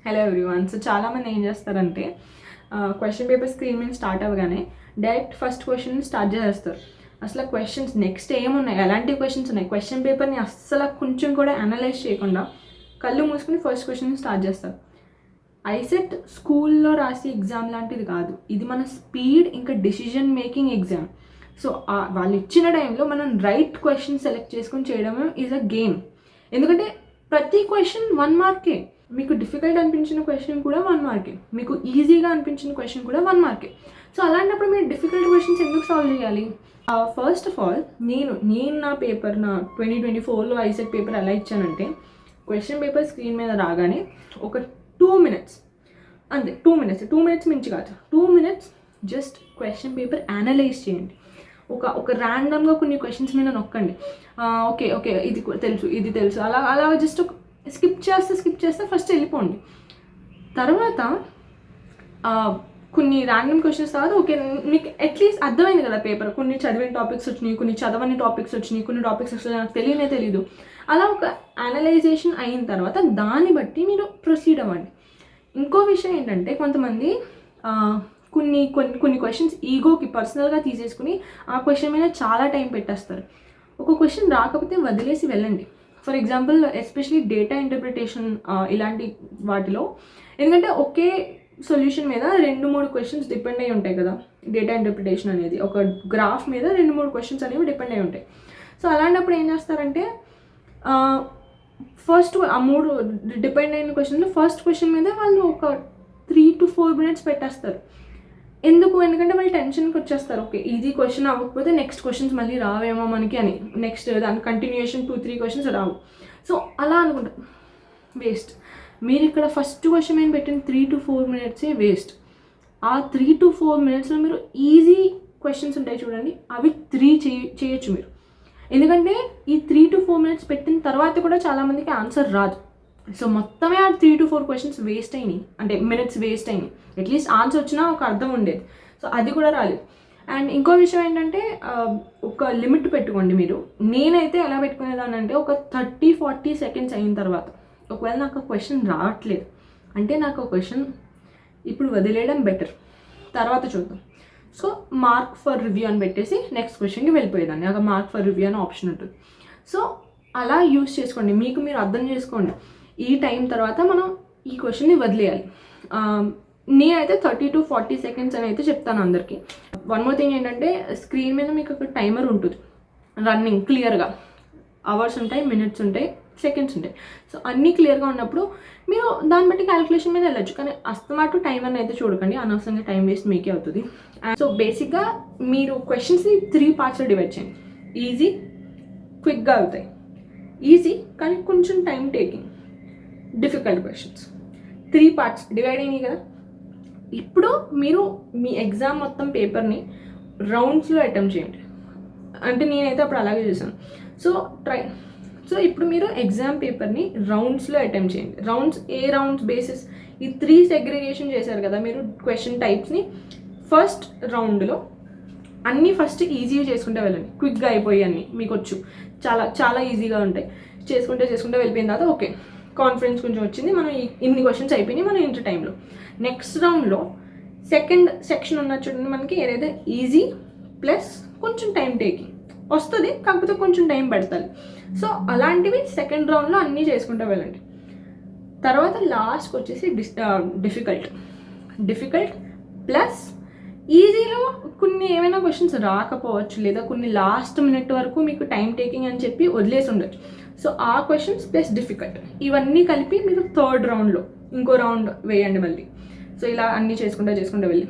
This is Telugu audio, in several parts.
Hello everyone. సో చాలామంది ఏం చేస్తారంటే క్వశ్చన్ పేపర్ స్క్రీన్ మీద స్టార్ట్ అవ్వగానే డైరెక్ట్ ఫస్ట్ క్వశ్చన్ స్టార్ట్ చేసేస్తారు. అసలు క్వశ్చన్స్ నెక్స్ట్ ఏమున్నాయి, ఎలాంటి క్వశ్చన్స్ ఉన్నాయి, క్వశ్చన్ పేపర్ని అస్సలు కొంచెం కూడా అనలైజ్ చేయకుండా కళ్ళు మూసుకుని ఫస్ట్ క్వశ్చన్ స్టార్ట్ చేస్తారు. ఐసెట్ స్కూల్లో రాసే ఎగ్జామ్ లాంటిది కాదు, ఇది మన స్పీడ్ ఇంకా డెసిజన్ మేకింగ్ ఎగ్జామ్. సో వాళ్ళు ఇచ్చిన టైంలో మనం రైట్ క్వశ్చన్ సెలెక్ట్ చేసుకొని చేయడం ఈజ్ అ గేమ్. ఎందుకంటే ప్రతి క్వశ్చన్ 1 మార్కే. మీకు డిఫికల్ట్ అనిపించిన క్వశ్చన్ కూడా 1 మార్కే, మీకు ఈజీగా అనిపించిన క్వశ్చన్ కూడా 1 మార్కే. సో అలాంటప్పుడు మీరు డిఫికల్ట్ క్వశ్చన్స్ ఎందుకు సాల్వ్ చేయాలి? ఫస్ట్ ఆఫ్ ఆల్ నేను నా 2024లో ఐసెట్ పేపర్ ఎలా ఇచ్చానంటే, క్వశ్చన్ పేపర్ స్క్రీన్ మీద రాగానే ఒక 2 minutes అంతే, 2 minutes మించి కాదు, 2 minutes just question paper analyse చేయండి. ఒక ర్యాండమ్గా కొన్ని క్వశ్చన్స్ మీద నొక్కండి. ఓకే ఇది తెలుసు అలా జస్ట్ స్కిప్ చేస్తే ఫస్ట్ వెళ్ళిపోండి. తర్వాత కొన్ని ర్యాండమ్ క్వశ్చన్స్ తర్వాత ఓకే మీకు అట్లీస్ట్ అర్థమైంది కదా పేపర్, కొన్ని చదివిన టాపిక్స్ వచ్చినాయి, కొన్ని చదవని టాపిక్స్ వచ్చినాయి, కొన్ని టాపిక్స్ అసలు నాకు తెలీదు. అలా ఒక అనలైజేషన్ అయిన తర్వాత దాన్ని బట్టి మీరు ప్రొసీడ్ అవ్వండి. ఇంకో విషయం ఏంటంటే, కొంతమంది కొన్ని క్వశ్చన్స్ ఈగోకి పర్సనల్గా తీసేసుకుని ఆ క్వశ్చన్ మీద చాలా టైం పెట్టేస్తారు. ఒక క్వశ్చన్ రాకపోతే వదిలేసి వెళ్ళండి. For example especially data interpretation ఇలాంటి వాటిలో, ఎందుకంటే ఒకే సొల్యూషన్ మీద 2-3 క్వశ్చన్స్ డిపెండ్ అయి ఉంటాయి కదా. డేటా ఇంటర్ప్రిటేషన్ అనేది ఒక గ్రాఫ్ మీద 2-3 క్వశ్చన్స్ అనేవి డిపెండ్ అయి ఉంటాయి. సో అలాంటప్పుడు ఏం చేస్తారంటే, ఫస్ట్ ఆ 3 డిపెండ్ అయిన క్వశ్చన్లో ఫస్ట్ క్వశ్చన్ మీద వాళ్ళు ఒక 3 to 4 minutes పెట్టేస్తారు. ఎందుకంటే వాళ్ళు టెన్షన్కి వచ్చేస్తారు. ఓకే ఈజీ క్వశ్చన్ అవ్వకపోతే నెక్స్ట్ క్వశ్చన్స్ మళ్ళీ రావేమో మనకి అని, నెక్స్ట్ దాని కంటిన్యూషన్ 2-3 క్వశ్చన్స్ రావు. సో అలా అనుకుంటారు, వేస్ట్. మీరు ఇక్కడ ఫస్ట్ క్వశ్చన్ మీద పెట్టిన 3 to 4 minutes వేస్ట్. ఆ 3 to 4 minutesలో మీరు ఈజీ క్వశ్చన్స్ ఉంటాయి చూడండి, అవి 3 చేయొచ్చు మీరు. ఎందుకంటే ఈ 3 to 4 minutes పెట్టిన తర్వాత కూడా చాలామందికి ఆన్సర్ రాదు. సో మొత్తమే ఆ 3 to 4 క్వశ్చన్స్ వేస్ట్ అయినాయి, అంటే మినిట్స్ వేస్ట్ అయినాయి. అట్లీస్ట్ ఆన్సర్ వచ్చినా ఒక అర్థం ఉండేది, సో అది కూడా రాలేదు. అండ్ ఇంకో విషయం ఏంటంటే, ఒక లిమిట్ పెట్టుకోండి మీరు. నేనైతే ఎలా పెట్టుకునేదాన్ని అంటే, ఒక 30-40 seconds అయిన తర్వాత ఒకవేళ నాకు ఆ క్వశ్చన్ రావట్లేదు అంటే, నాకు ఆ క్వశ్చన్ ఇప్పుడు వదిలేయడం బెటర్, తర్వాత చూద్దాం. సో మార్క్ ఫర్ రివ్యూ అని పెట్టేసి నెక్స్ట్ క్వశ్చన్కి వెళ్ళిపోయేదాన్ని. ఒక మార్క్ ఫర్ రివ్యూ అనే ఆప్షన్ ఉంటుంది. సో అలా యూస్ చేసుకోండి, మీకు మీరు అర్థం చేసుకోండి. ఈ టైం తర్వాత మనం ఈ క్వశ్చన్ని వదిలేయాలి. నేనైతే 30 to 40 seconds అని అయితే చెప్తాను అందరికీ. వన్ మోర్ థింగ్ ఏంటంటే, స్క్రీన్ మీద మీకు ఒక టైమర్ ఉంటుంది రన్నింగ్ క్లియర్గా. అవర్స్ ఉంటాయి, మినిట్స్ ఉంటాయి, సెకండ్స్ ఉంటాయి. సో అన్నీ క్లియర్గా ఉన్నప్పుడు మీరు దాన్ని బట్టి క్యాలిక్యులేషన్ మీద వెళ్ళచ్చు. కానీ అస్తమాటు టైమర్ని అయితే చూడకండి, అనవసరంగా టైం వేస్ట్ మీకే అవుతుంది. సో బేసిక్గా మీరు క్వశ్చన్స్ని 3 partsలో డివైడ్ చేయండి. ఈజీ, క్విక్గా అవుతాయి. ఈజీ కానీ కొంచెం time taking, difficult questions. 3 parts divide అయినాయి కదా. ఇప్పుడు మీరు మీ ఎగ్జామ్ మొత్తం పేపర్ని రౌండ్స్లో అటెంప్ట్ చేయండి. అంటే నేనైతే అప్పుడు అలాగే చేశాను. సో ఇప్పుడు మీరు ఎగ్జామ్ పేపర్ని రౌండ్స్లో అటెంప్ట్ చేయండి. రౌండ్స్ బేసిస్ ఈ 3 సెగ్రిగేషన్ చేశారు కదా మీరు క్వశ్చన్ టైప్స్ని. ఫస్ట్ రౌండ్లో అన్నీ ఫస్ట్ ఈజీగా చేసుకుంటే వెళ్ళండి, క్విక్గా అయిపోయి అన్నీ మీకు వచ్చు, చాలా ఈజీగా ఉంటాయి. చేసుకుంటే వెళ్ళిపోయిన తర్వాత ఓకే కాన్ఫిడెన్స్ కొంచెం వచ్చింది, మనం ఇన్ని క్వశ్చన్స్ అయిపోయినాయి మనం ఇంత టైంలో. నెక్స్ట్ రౌండ్లో సెకండ్ సెక్షన్ ఉన్న చూడండి, మనకి ఏదైతే ఈజీ ప్లస్ కొంచెం టైం టేకింగ్ వస్తుంది, కాకపోతే కొంచెం టైం పడుతుంది. సో అలాంటివి సెకండ్ రౌండ్లో అన్నీ చేసుకుంటూ వెళ్ళండి. తర్వాత లాస్ట్కి వచ్చేసి డిఫికల్ట్ ప్లస్ ఈజీలో కొన్ని ఏమైనా క్వశ్చన్స్ రాకపోవచ్చు, లేదా కొన్ని లాస్ట్ మినిట్ వరకు మీకు టైం టేకింగ్ అని చెప్పి వదిలేసి ఉండొచ్చు. సో ఆ క్వశ్చన్స్ ప్లస్ డిఫికల్ట్ ఇవన్నీ కలిపి మీరు థర్డ్ రౌండ్లో ఇంకో రౌండ్ వేయండి మళ్ళీ. సో ఇలా అన్నీ చేసుకుంటూ వెళ్ళి.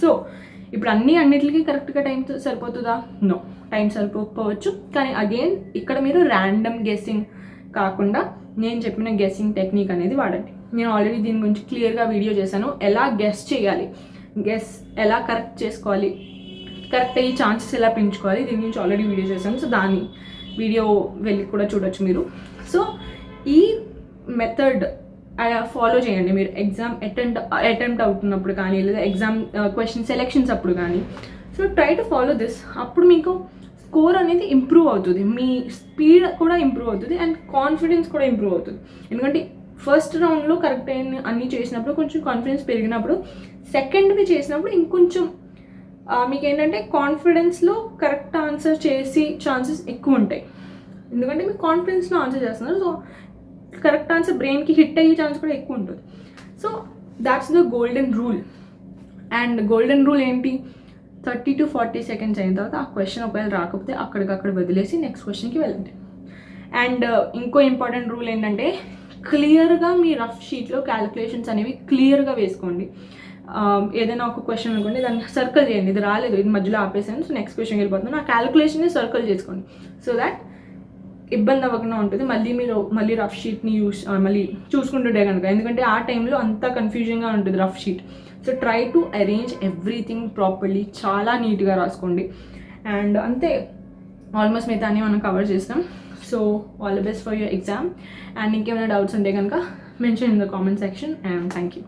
సో ఇప్పుడు అన్నిటికీ కరెక్ట్గా టైం సరిపోతుందా? నో, టైం సరిపోకపోవచ్చు. కానీ అగైన్ ఇక్కడ మీరు ర్యాండమ్ గెస్సింగ్ కాకుండా నేను చెప్పిన గెస్సింగ్ టెక్నిక్ అనేది వాడండి. నేను ఆల్రెడీ దీని గురించి క్లియర్గా వీడియో చేశాను, ఎలా గెస్ చేయాలి, ఎలా కరెక్ట్ చేసుకోవాలి, కరెక్ట్ అయ్యే ఛాన్సెస్ ఎలా పెంచుకోవాలి, దీని గురించి ఆల్రెడీ వీడియో చేశాను. సో దాని వీడియో వెళ్ళి కూడా చూడొచ్చు మీరు. సో ఈ మెథడ్ ఫాలో చేయండి మీరు ఎగ్జామ్ అటెంప్ట్ అవుతున్నప్పుడు కానీ, లేదా ఎగ్జామ్ క్వశ్చన్ సెలెక్షన్స్ అప్పుడు కానీ. So try to follow this. అప్పుడు మీకు స్కోర్ అనేది ఇంప్రూవ్ అవుతుంది, మీ స్పీడ్ కూడా ఇంప్రూవ్ అవుతుంది, అండ్ కాన్ఫిడెన్స్ కూడా ఇంప్రూవ్ అవుతుంది. ఎందుకంటే ఫస్ట్ రౌండ్లో కరెక్ట్ అయిన అన్నీ చేసినప్పుడు కొంచెం కాన్ఫిడెన్స్ పెరిగినప్పుడు సెకండ్వి చేసినప్పుడు ఇంకొంచెం మీకు ఏంటంటే కాన్ఫిడెన్స్లో కరెక్ట్ ఆన్సర్ చేసి ఛాన్సెస్ ఎక్కువ ఉంటాయి. ఎందుకంటే మీకు కాన్ఫిడెన్స్లో ఆన్సర్ చేస్తున్నారు, సో కరెక్ట్ ఆన్సర్ బ్రెయిన్కి హిట్ అయ్యే ఛాన్స్ కూడా ఎక్కువ ఉంటుంది. So that's the golden rule. And golden rule ఏంటి, 30 to 40 సెకండ్స్ అయిన తర్వాత ఆ క్వశ్చన్ ఒకవేళ రాకపోతే అక్కడికక్కడ వదిలేసి నెక్స్ట్ క్వశ్చన్కి వెళ్ళండి. అండ్ ఇంకో ఇంపార్టెంట్ రూల్ ఏంటంటే క్లియర్గా మీ రఫ్ షీట్లో క్యాలిక్యులేషన్స్ అనేవి క్లియర్గా వేసుకోండి. ఏదైనా ఒక క్వశ్చన్ అనుకోండి, దాన్ని సర్కిల్ చేయండి, ఇది రాలేదు, ఇది మధ్యలో ఆపేసాను, సో నెక్స్ట్ క్వశ్చన్కి వెళ్ళిపోతున్నాను, ఆ క్యాలిక్యులేషన్ని సర్కిల్ చేసుకోండి. సో దాట్ ఇబ్బంది అవ్వకుండా ఉంటుంది. మళ్ళీ రఫ్ షీట్ని మళ్ళీ చూసుకుంటుంటే కనుక, ఎందుకంటే ఆ టైంలో అంతా కన్ఫ్యూజన్గా ఉంటుంది rough sheet. So try to arrange everything properly, చాలా నీట్గా రాసుకోండి. అండ్ అంతే, ఆల్మోస్ట్ మిగతాన్ని మనం కవర్ చేస్తాం. So all the best for your exam. And ఇంకేమైనా డౌట్స్ ఉంటే కనుక mention in the comment section. And thank you.